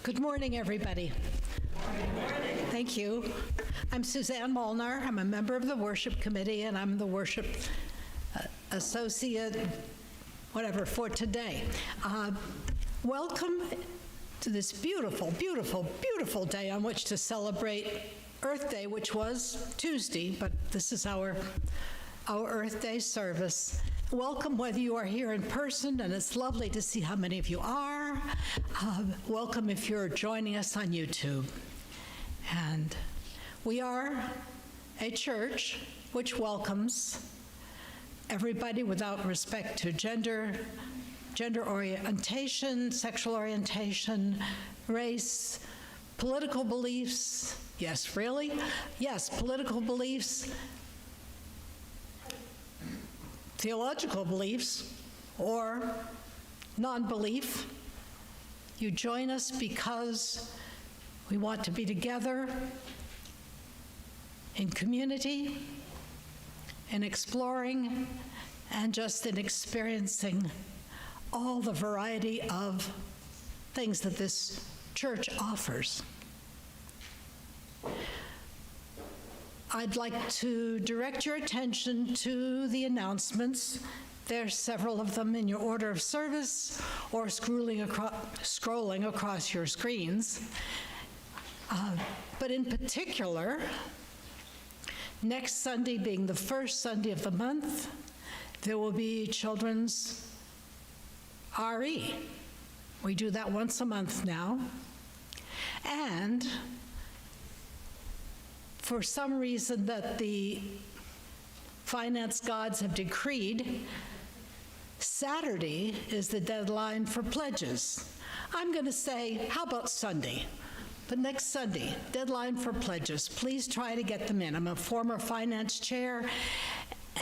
Good morning, everybody. Thank you. I'm Suzanne Molnar. I'm a member of the worship committee, and I'm the worship associate, whatever, for today. Welcome to this beautiful, beautiful, beautiful day on which to celebrate Earth Day, which was Tuesday, but this is our Earth Day service. Welcome whether you are here in person, and it's lovely to see how many of you are. Welcome if you're joining us on YouTube. And we are a church which welcomes everybody without respect to gender orientation, sexual orientation, race, political beliefs. Yes, really? Yes, political beliefs, theological beliefs, or non-belief. You join us because we want to be together in community, in exploring, and just in experiencing all the variety of things that this church offers. I'd like to direct your attention to the announcements. There's several of them in your order of service or scrolling across your screens. But in particular, next Sunday being the first Sunday of the month, there will be children's RE. We do that once a month now. And for some reason that the finance gods have decreed, Saturday is the deadline for pledges. I'm going to say, how about Sunday? But next Sunday, deadline for pledges. Please try to get them in. I'm a former finance chair,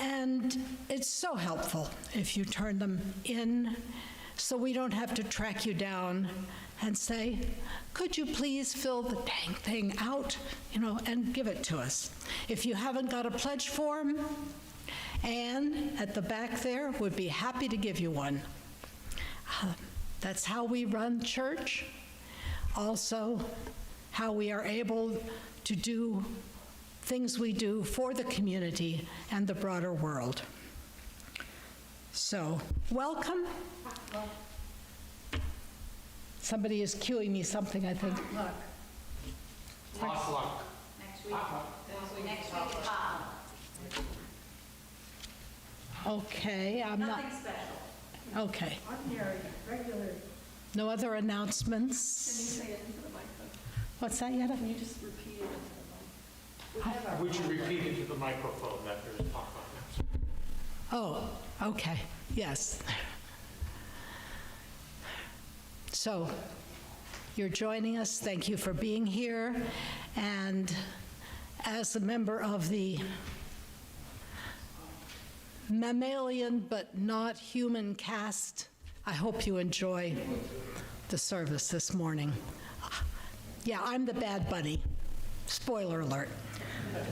and it's so helpful if you turn them in so we don't have to track you down and say, could you please fill the dang thing out, and give it to us. If you haven't got a pledge form, Anne at the back there would be happy to give you one. That's how we run church. Also, how we are able to do things we do for the community and the broader world. So, welcome. Somebody is cueing me something, I think. Lost luck. Next week. Next week. Okay, I'm not. Nothing special. Okay. Ordinary, regular. No other announcements? Can you say it into the microphone? What's that, Yetta? Can you just repeat it into the mic? Would you repeat into the microphone that there's talk on this? Oh, okay, yes. So, you're joining us. Thank you for being here. And as a member of the mammalian but not human cast, I hope you enjoy the service this morning. Yeah, I'm the bad bunny. Spoiler alert.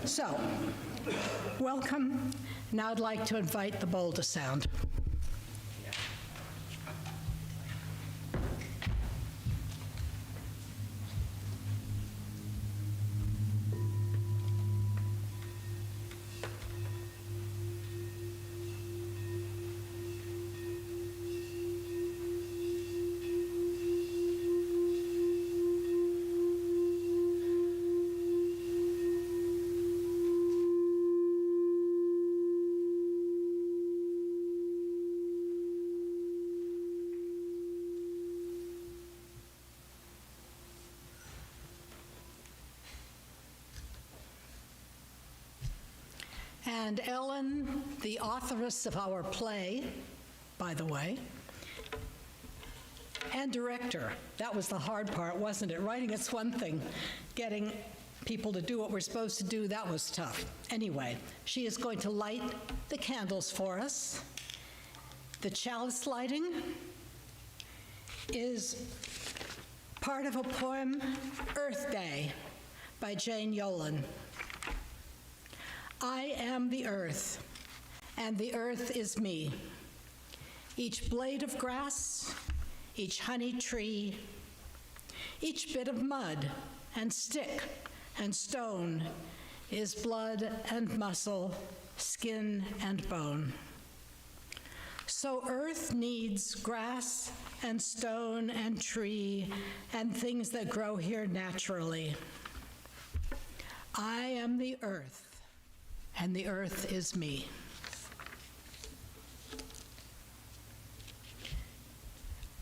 So, welcome. Now I'd like to invite the bowl to sound. And Ellen, the authoress of our play, by the way, and director. That was the hard part, wasn't it? Writing it's one thing. Getting people to do what we're supposed to do, that was tough. Anyway, she is going to light the candles for us. The chalice lighting is part of a poem, Earth Day, by Jane Yolen. I am the earth, and the earth is me. Each blade of grass, each honey tree, Each bit of mud and stick and stone is blood and muscle, skin and bone. So earth needs grass and stone and tree and things that grow here naturally. I am the earth, and the earth is me.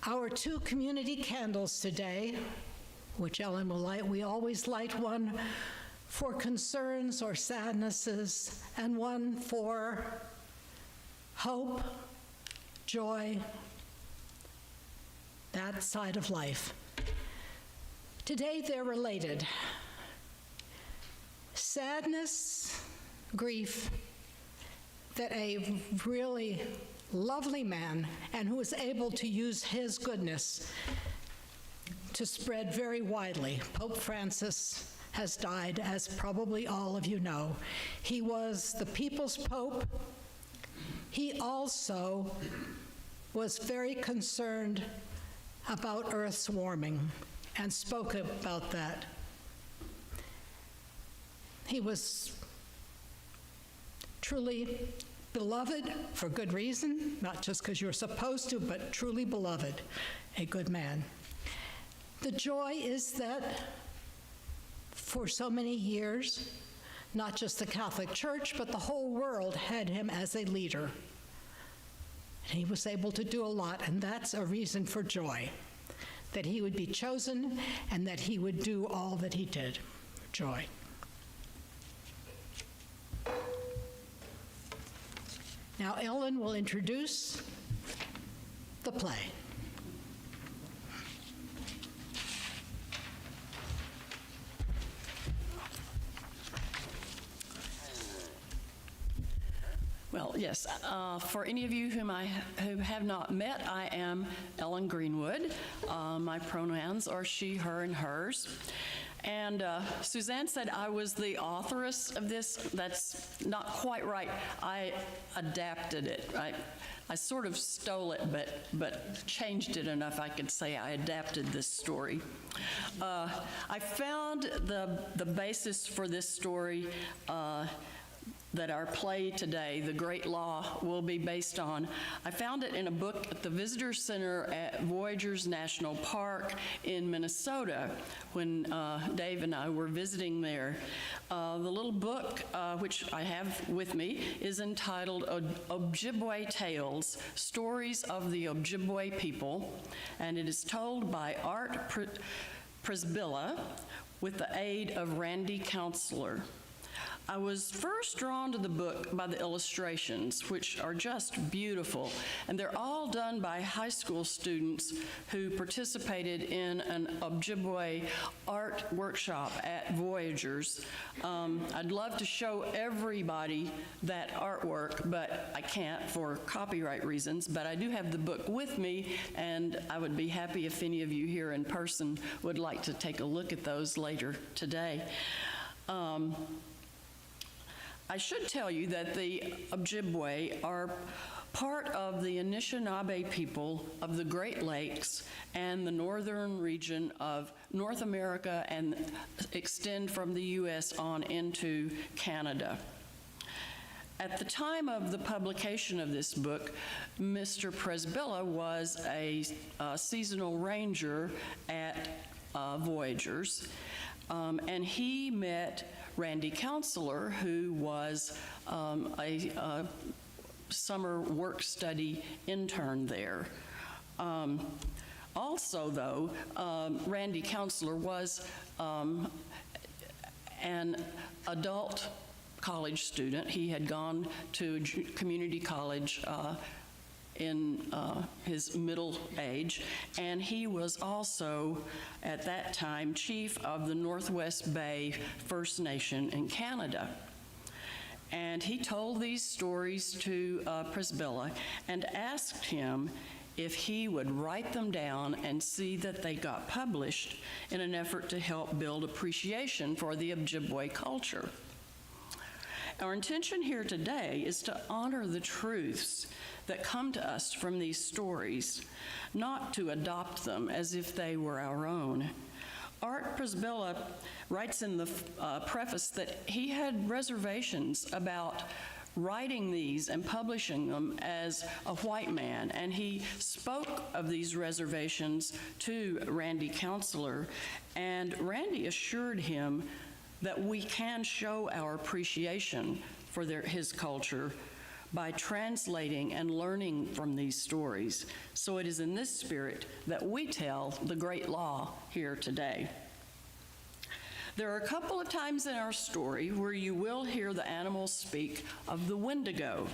Our 2 community candles today, which Ellen will light, we always light one for concerns or sadnesses, and one for hope, joy, that side of life. Today they're related. Sadness, grief, that a really lovely man, and who was able to use his goodness to spread very widely. Pope Francis has died, as probably all of you know. He was the people's pope. He also was very concerned about Earth's warming and spoke about that. He was truly beloved for good reason, not just because you're supposed to, but truly beloved, a good man. The joy is that for so many years, not just the Catholic Church, but the whole world had him as a leader. And he was able to do a lot, and that's a reason for joy, that he would be chosen and that he would do all that he did. Joy. Now Ellen will introduce the play. Well, yes, for any of you who have not met, I am Ellen Greenwood. My pronouns are she, her, and hers. And Suzanne said I was the authoress of this. That's not quite right. I adapted it. I sort of stole it, but changed it enough I could say I adapted this story. I found the basis for this story that our play today, The Great Law, will be based on. I found it in a book at the Visitor Center at Voyageurs National Park in Minnesota when Dave and I were visiting there. The little book, which I have with me, is entitled Ojibwe Tales, Stories of the Ojibwe People, and it is told by Art Presbilla with the aid of Randy Counselor. I was first drawn to the book by the illustrations, which are just beautiful, and they're all done by high school students who participated in an Ojibwe art workshop at Voyageurs. I'd love to show everybody that artwork, but I can't for copyright reasons, but I do have the book with me, and I would be happy if any of you here in person would like to take a look at those later today. I should tell you that the Ojibwe are part of the Anishinaabe people of the Great Lakes and the northern region of North America and extend from the U.S. on into Canada. At the time of the publication of this book, Mr. Presbilla was a seasonal ranger at Voyageurs, and he met Randy Counselor, who was a summer work-study intern there. Also, though, Randy Counselor was an adult college student. He had gone to community college in his middle age, and he was also, at that time, chief of the Northwest Bay First Nation in Canada. And he told these stories to Presbilla and asked him if he would write them down and see that they got published in an effort to help build appreciation for the Ojibwe culture. Our intention here today is to honor the truths that come to us from these stories, not to adopt them as if they were our own, Art Prisbilla writes in the preface that he had reservations about writing these and publishing them as a white man, and he spoke of these reservations to Randy Counselor, and Randy assured him that we can show our appreciation for his culture by translating and learning from these stories. So it is in this spirit that we tell the great law here today. There are a couple of times in our story where you will hear the animals speak of the Wendigo.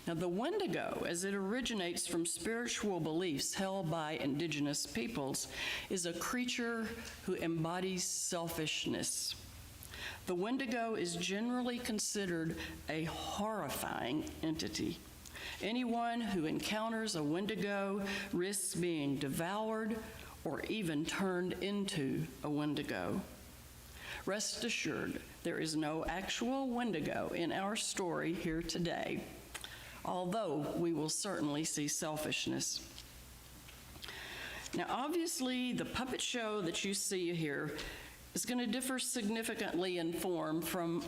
Now, the Wendigo, as it originates from spiritual beliefs held by indigenous peoples, is a creature who embodies selfishness. The Wendigo is generally considered a horrifying entity. Anyone who encounters a Wendigo risks being devoured or even turned into a Wendigo. Rest assured, there is no actual Wendigo in our story here today, although we will certainly see selfishness. Now, obviously, the puppet show that you see here is going to differ significantly in form from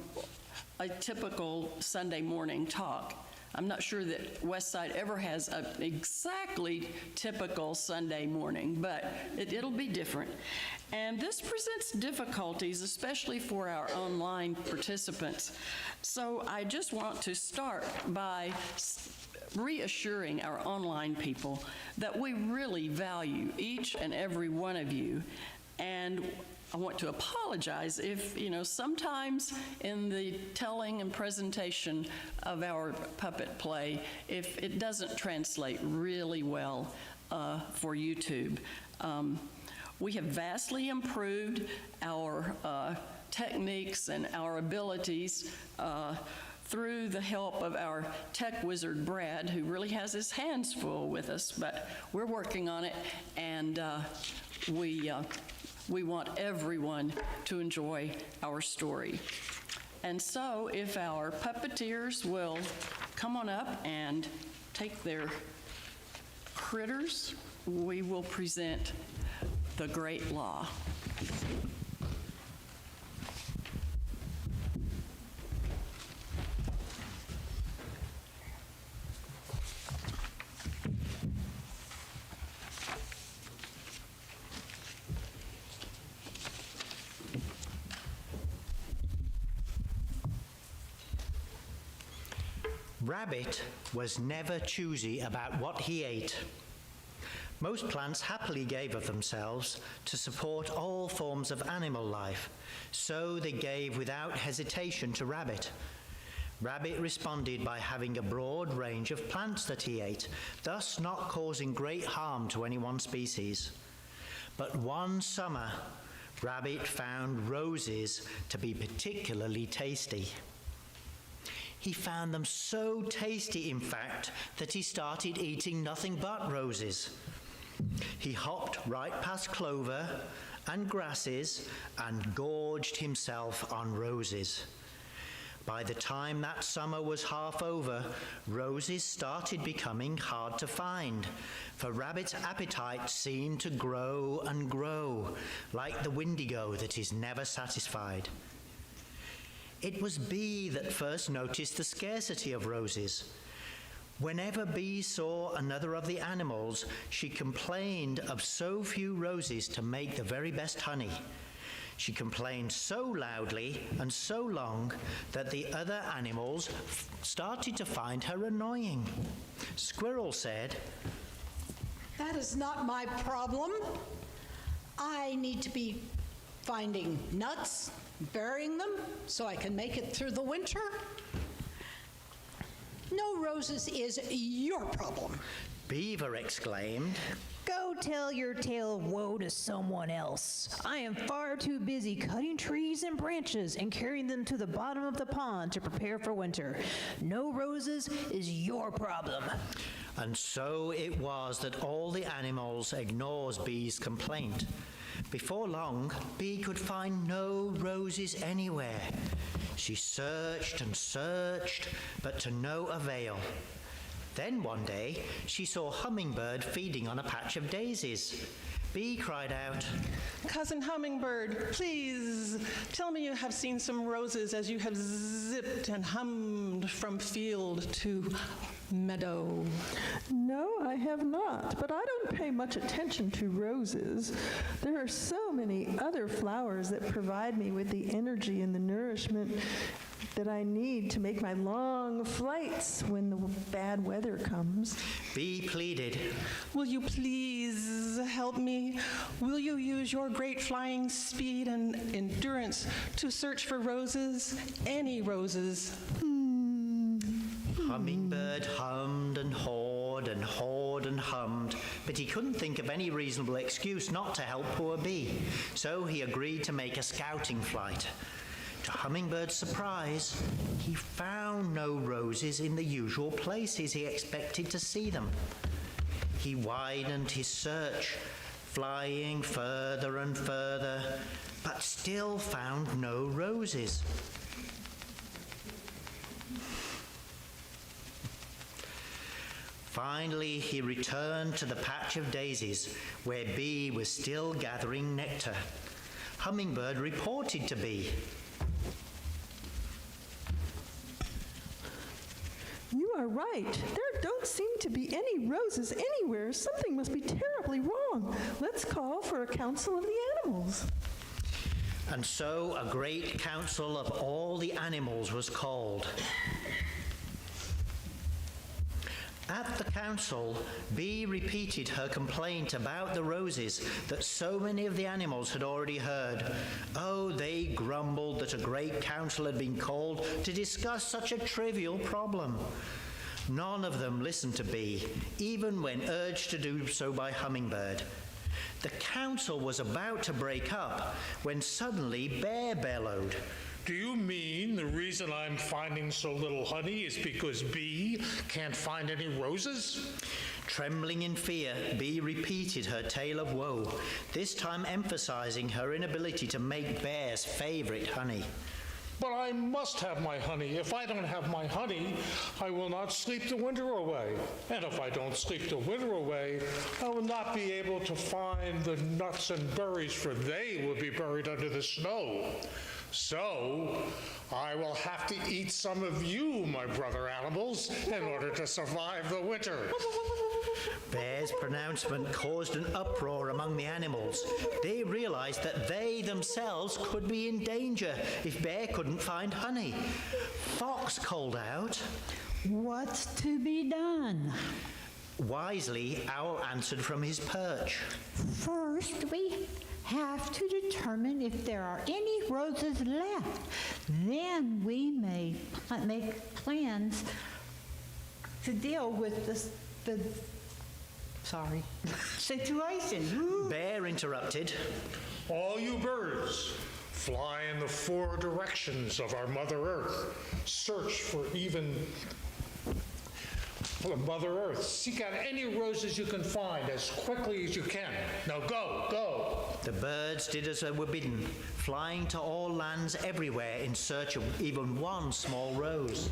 a typical Sunday morning talk. I'm not sure that Westside ever has an exactly typical Sunday morning, but it'll be different. And this presents difficulties, especially for our online participants. So I just want to start by reassuring our online people that we really value each and every one of you. And I want to apologize if, sometimes in the telling and presentation of our puppet play, if it doesn't translate really well for YouTube. We have vastly improved our techniques and our abilities through the help of our tech wizard, Brad, who really has his hands full with us, but we're working on it, and we want everyone to enjoy our story. And so if our puppeteers will come on up and take their critters, we will present the great law. Rabbit was never choosy about what he ate. Most plants happily gave of themselves to support all forms of animal life, so they gave without hesitation to Rabbit. Rabbit responded by having a broad range of plants that he ate, thus not causing great harm to any one species. But one summer, Rabbit found roses to be particularly tasty. He found them so tasty, in fact, that he started eating nothing but roses. He hopped right past clover and grasses and gorged himself on roses. By the time that summer was half over, roses started becoming hard to find, for Rabbit's appetite seemed to grow and grow, like the Wendigo that is never satisfied. It was Bee that first noticed the scarcity of roses. Whenever Bee saw another of the animals, she complained of so few roses to make the very best honey. She complained so loudly and so long that the other animals started to find her annoying. Squirrel said, That is not my problem. I need to be finding nuts, burying them so I can make it through the winter. No roses is your problem. Beaver exclaimed, Go tell your tale of woe to someone else. I am far too busy cutting trees and branches and carrying them to the bottom of the pond to prepare for winter. No roses is your problem. And so it was that all the animals ignored Bee's complaint. Before long, Bee could find no roses anywhere. She searched and searched, but to no avail. Then one day, she saw Hummingbird feeding on a patch of daisies. Bee cried out, Cousin Hummingbird, please tell me you have seen some roses as you have zipped and hummed from field to meadow. No, I have not, but I don't pay much attention to roses. There are so many other flowers that provide me with the energy and the nourishment that I need to make my long flights when the bad weather comes. Bee pleaded, Will you please help me? Will you use your great flying speed and endurance to search for roses? Any roses? Hummingbird hummed and hawed and hawed and hummed, but he couldn't think of any reasonable excuse not to help poor Bee, so he agreed to make a scouting flight. To Hummingbird's surprise, he found no roses in the usual places he expected to see them. He widened his search, flying further and further, but still found no roses. Finally, he returned to the patch of daisies where Bee was still gathering nectar. Hummingbird reported to Bee, You are right. There don't seem to be any roses anywhere. Something must be terribly wrong. Let's call for a council of the animals. and so a great council of all the animals was called. At the council, Bee repeated her complaint about the roses that so many of the animals had already heard. Oh, they grumbled that a great council had been called to discuss such a trivial problem. None of them listened to Bee, even when urged to do so by Hummingbird. The council was about to break up when suddenly Bear bellowed. Do you mean the reason I'm finding so little honey is because Bee can't find any roses? Trembling in fear, Bee repeated her tale of woe, this time emphasizing her inability to make Bear's favorite honey. But I must have my honey. If I don't have my honey, I will not sleep the winter away. And if I don't sleep the winter away, I will not be able to find the nuts and berries, for they will be buried under the snow. So, I will have to eat some of you, my brother animals, in order to survive the winter. Bear's pronouncement caused an uproar among the animals. They realized that they themselves could be in danger if Bear couldn't find honey. Fox called out. What's to be done? Wisely, Owl answered from his perch. First, we have to determine if there are any roses left. Then we may make plans to deal with the situation. Bear interrupted. All you birds, fly in the 4 directions of our Mother Earth. Search for Mother Earth. Seek out any roses you can find as quickly as you can. Now go, go. The birds did as they were bidden, flying to all lands everywhere in search of even one small rose.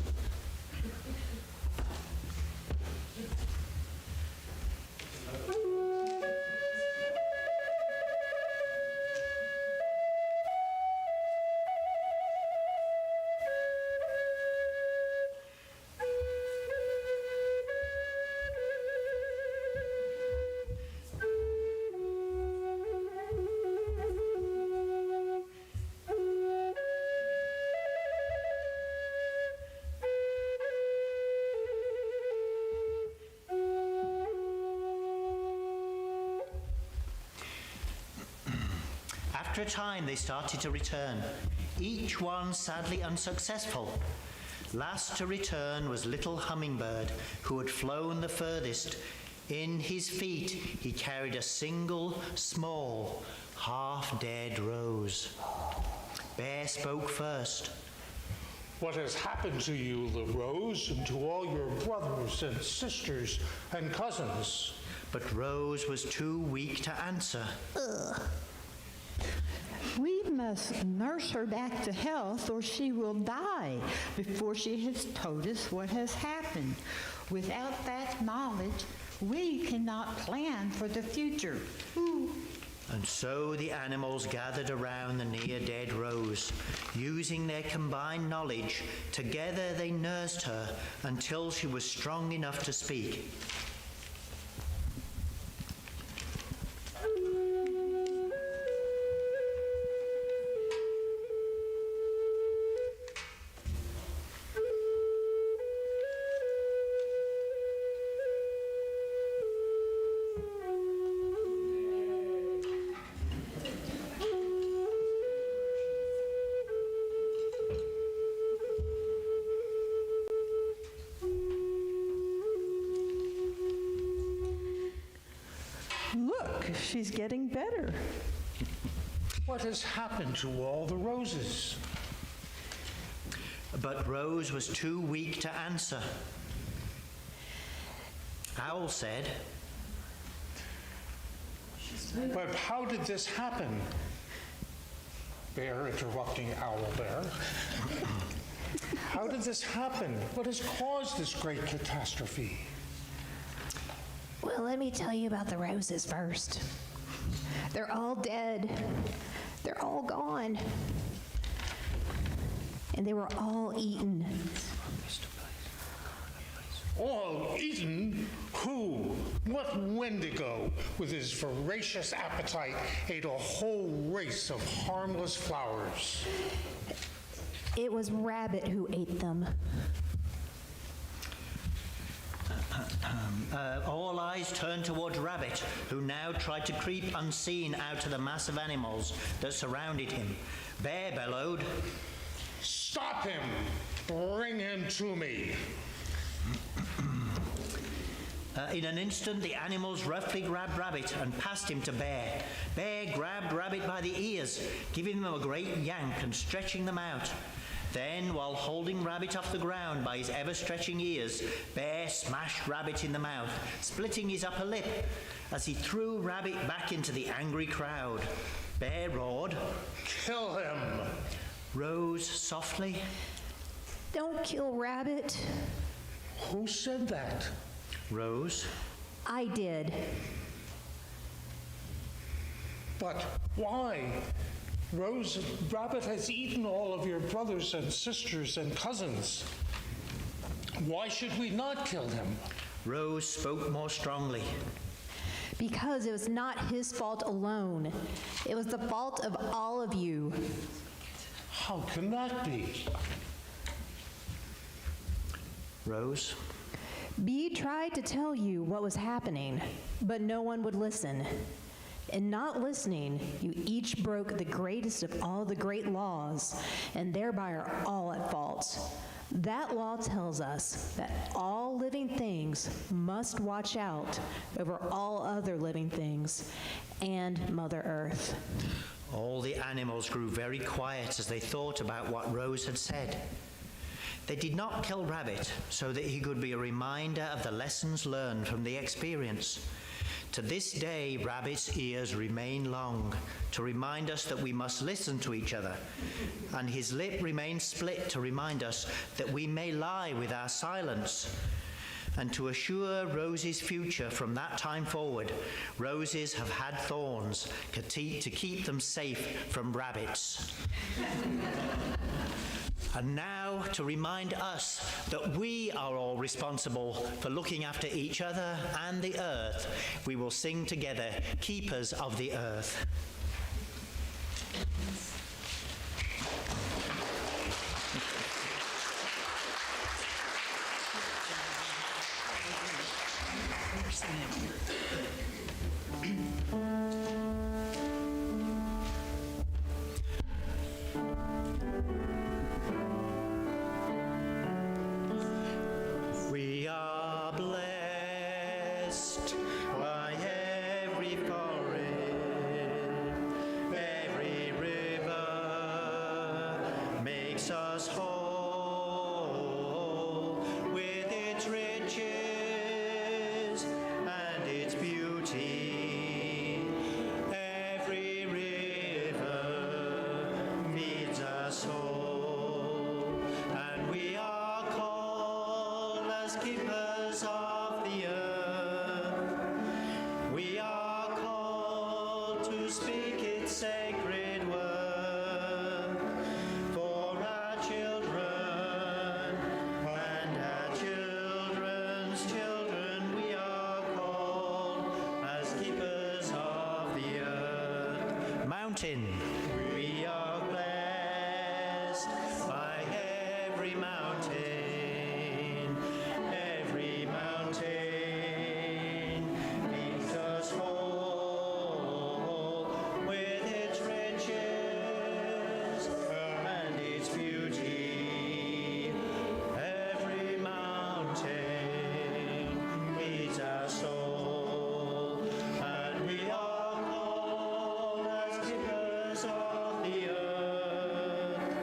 After a time, they started to return, each one sadly unsuccessful. Last to return was little Hummingbird, who had flown the furthest. In his feet, he carried a single, small, half-dead rose. Bear spoke first. What has happened to you, the rose, and to all your brothers and sisters and cousins? But Rose was too weak to answer. We must nurse her back to health or she will die before she has told us what has happened. Without that knowledge, we cannot plan for the future. And so the animals gathered around the near-dead Rose. Using their combined knowledge, together they nursed her until she was strong enough to speak. Look, she's getting better. What has happened to all the roses? But Rose was too weak to answer. Owl said, But how did this happen? Bear interrupting Owl there. How did this happen? What has caused this great catastrophe? Well, let me tell you about the roses first. They're all dead. They're all gone. And they were all eaten. All eaten? Who? What Wendigo, with his voracious appetite, ate a whole race of harmless flowers? It was Rabbit who ate them. all eyes turned towards Rabbit, who now tried to creep unseen out of the mass of animals that surrounded him. Bear bellowed, Stop him! Bring him to me! In an instant, the animals roughly grabbed Rabbit and passed him to Bear. Bear grabbed Rabbit by the ears, giving them a great yank and stretching them out. Then, while holding Rabbit off the ground by his ever-stretching ears, Bear smashed Rabbit in the mouth, splitting his upper lip. As he threw Rabbit back into the angry crowd, Bear roared, Kill him! Rose softly, Don't kill Rabbit. Who said that? Rose, I did. But why? Rabbit has eaten all of your brothers and sisters and cousins. Why should we not kill him? Rose spoke more strongly. Because it was not his fault alone. It was the fault of all of you. How can that be? Rose, Bee tried to tell you what was happening, but no one would listen. In not listening, you each broke the greatest of all the great laws, and thereby are all at fault. That law tells us that all living things must watch out over all other living things and Mother Earth. all the animals grew very quiet as they thought about what Rose had said. They did not kill Rabbit so that he could be a reminder of the lessons learned from the experience. To this day, Rabbit's ears remain long to remind us that we must listen to each other, and his lip remains split to remind us that we may lie with our silence. And to assure Rose's future from that time forward, roses have had thorns to keep them safe from rabbits. And now, to remind us that we are all responsible for looking after each other and the earth, we will sing together, Keepers of the Earth. We are blessed by every forest, every river makes us whole with its riches and its beauty. Every river feeds us soul, and we are called as keepers of the earth. We are called to mountain. We are blessed by every mountain. Every mountain makes us whole with its riches and its beauty. Every mountain feeds our soul, and we are called as keepers of the earth.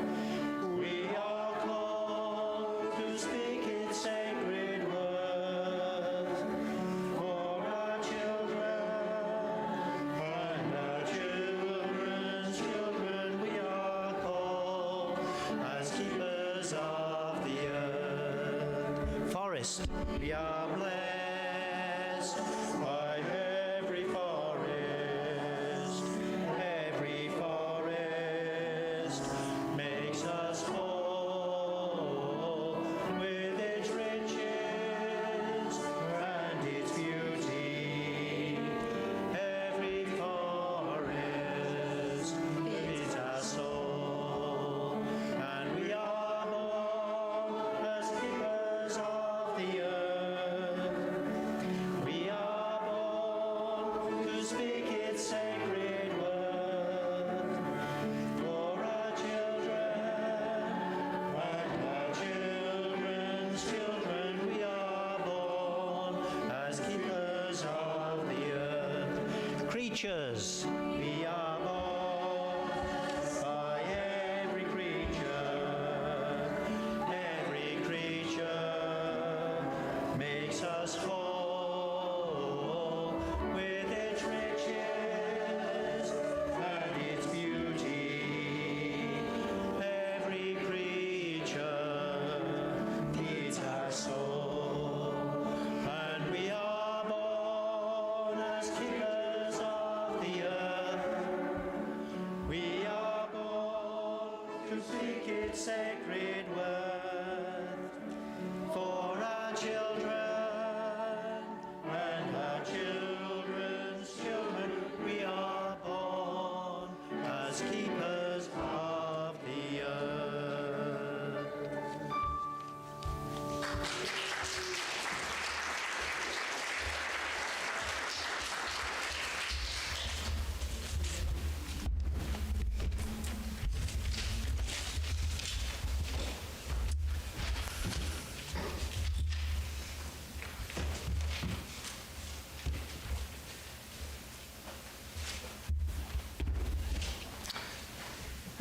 We are called to speak its sacred words for our children and our children's children. We are called as keepers of the earth. Forest, we are blessed by every forest. Every forest makes us whole with its riches and its beauty. Every forest feeds our soul, and we are born as keepers of the earth. We are born to speak its sacred word for our children and our children's children. We are born as keepers of the earth. Creatures, we are born by every creature. Every creature makes us whole with its riches and its beauty. Every creature feeds our soul, and we are born as keepers of the earth. We are born to speak its sacred word for our children and our children's children. We are born as keepers of the earth.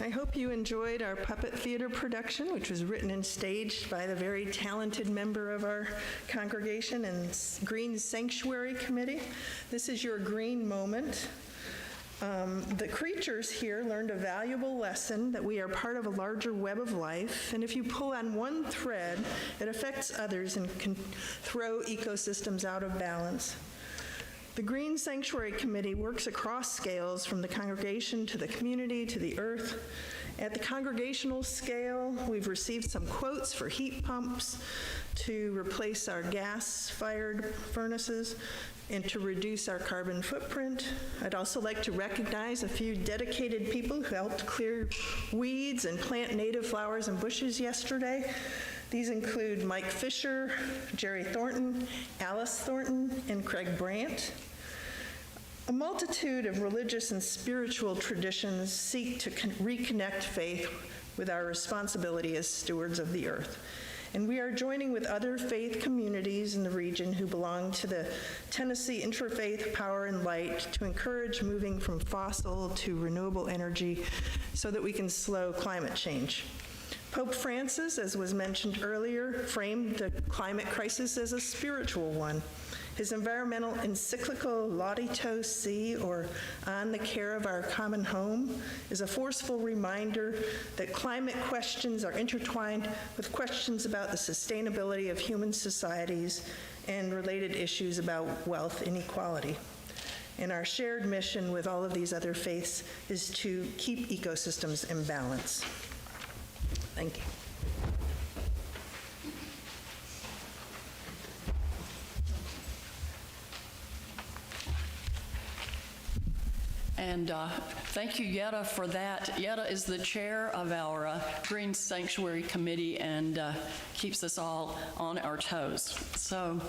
I hope you enjoyed our puppet theater production, which was written and staged by the very talented member of our congregation and Green Sanctuary Committee. This is your green moment. The creatures here learned a valuable lesson that we are part of a larger web of life, and if you pull on one thread, it affects others and can throw ecosystems out of balance. The Green Sanctuary Committee works across scales, from the congregation to the community to the earth. At the congregational scale, we've received some quotes for heat pumps to replace our gas-fired furnaces and to reduce our carbon footprint. I'd also like to recognize a few dedicated people who helped clear weeds and plant native flowers and bushes yesterday. These include Mike Fisher, Jerry Thornton, Alice Thornton, and Craig Brandt. A multitude of religious and spiritual traditions seek to reconnect faith with our responsibility as stewards of the earth. And we are joining with other faith communities in the region who belong to the Tennessee Interfaith Power and Light to encourage moving from fossil to renewable energy so that we can slow climate change. Pope Francis, as was mentioned earlier, framed the climate crisis as a spiritual one. His environmental encyclical Laudato Si, or On the Care of Our Common Home, is a forceful reminder that climate questions are intertwined with questions about the sustainability of human societies and related issues about wealth inequality. And our shared mission with all of these other faiths is to keep ecosystems in balance. Thank you. And thank you, Yetta, for that. Yetta is the chair of our Green Sanctuary Committee and keeps us all on our toes. So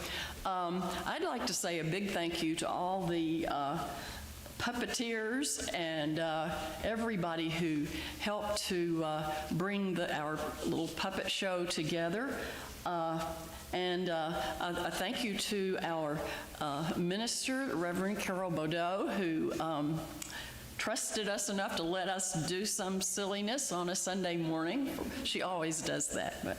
I'd like to say a big thank you to all the puppeteers and everybody who helped to bring our little puppet show together. And a thank you to our minister, Reverend Carol Baudot, who trusted us enough to let us do some silliness on a Sunday morning. She always does that, but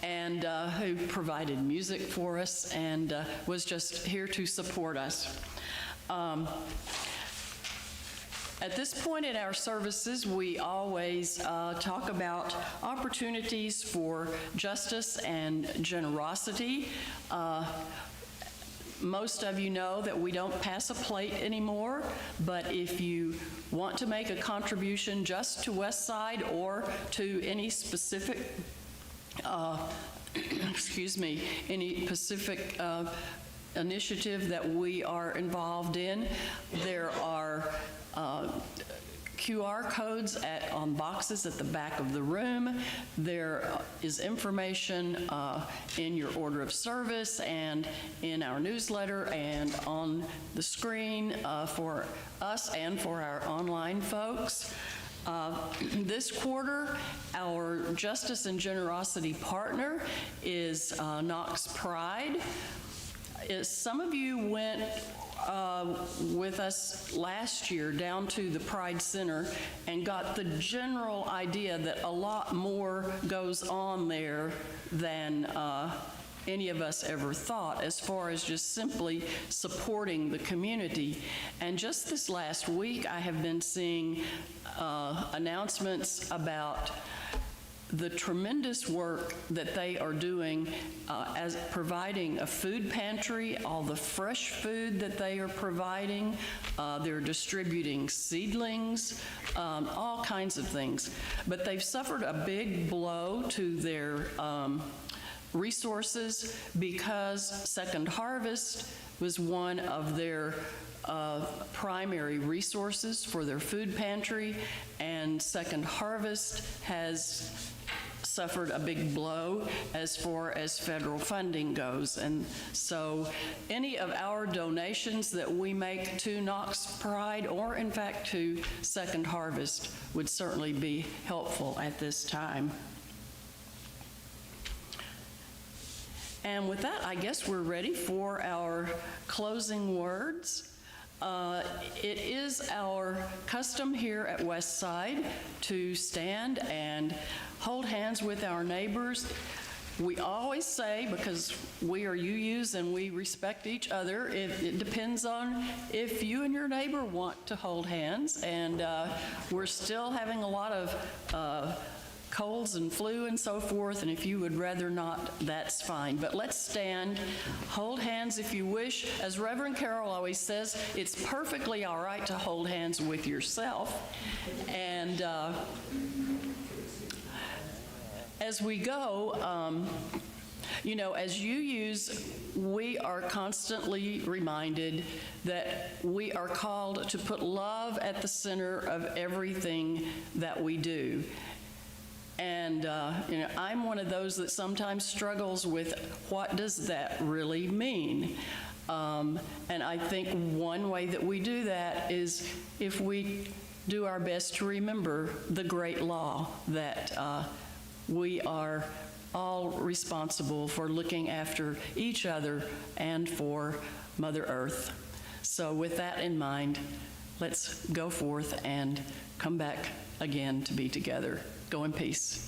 and who provided music for us and was just here to support us. At this point in our services, we always talk about opportunities for justice and generosity. Most of you know that we don't pass a plate anymore, but if you want to make a contribution just to Westside or to any specific, any specific initiative that we are involved in, there are QR codes on boxes at the back of the room. There is information in your order of service and in our newsletter and on the screen for us and for our online folks. This quarter, our Justice and Generosity partner is Knox Pride. Some of you went with us last year down to the Pride Center and got the general idea that a lot more goes on there than any of us ever thought as far as just simply supporting the community. And just this last week, I have been seeing announcements about the tremendous work that they are doing as providing a food pantry, all the fresh food that they are providing. They're distributing seedlings, all kinds of things. But they've suffered a big blow to their resources because Second Harvest was one of their primary resources for their food pantry, and Second Harvest has suffered a big blow as far as federal funding goes. And so any of our donations that we make to Knox Pride or in fact to Second Harvest would certainly be helpful at this time. And with that, I guess we're ready for our closing words. It is our custom here at Westside to stand and hold hands with our neighbors. We always say, because we are UUs and we respect each other, it depends on if you and your neighbor want to hold hands. And we're still having a lot of colds and flu and so forth, and if you would rather not, that's fine. But let's stand, hold hands if you wish. As Reverend Carol always says, it's perfectly all right to hold hands with yourself. And as we go, you know, as UUs, we are constantly reminded that we are called to put love at the center of everything that we do. And, you know, I'm one of those that sometimes struggles with what does that really mean? And I think one way that we do that is if we do our best to remember the great law that we are all responsible for looking after each other and for Mother Earth. So with that in mind, let's go forth and come back again to be together. Go in peace.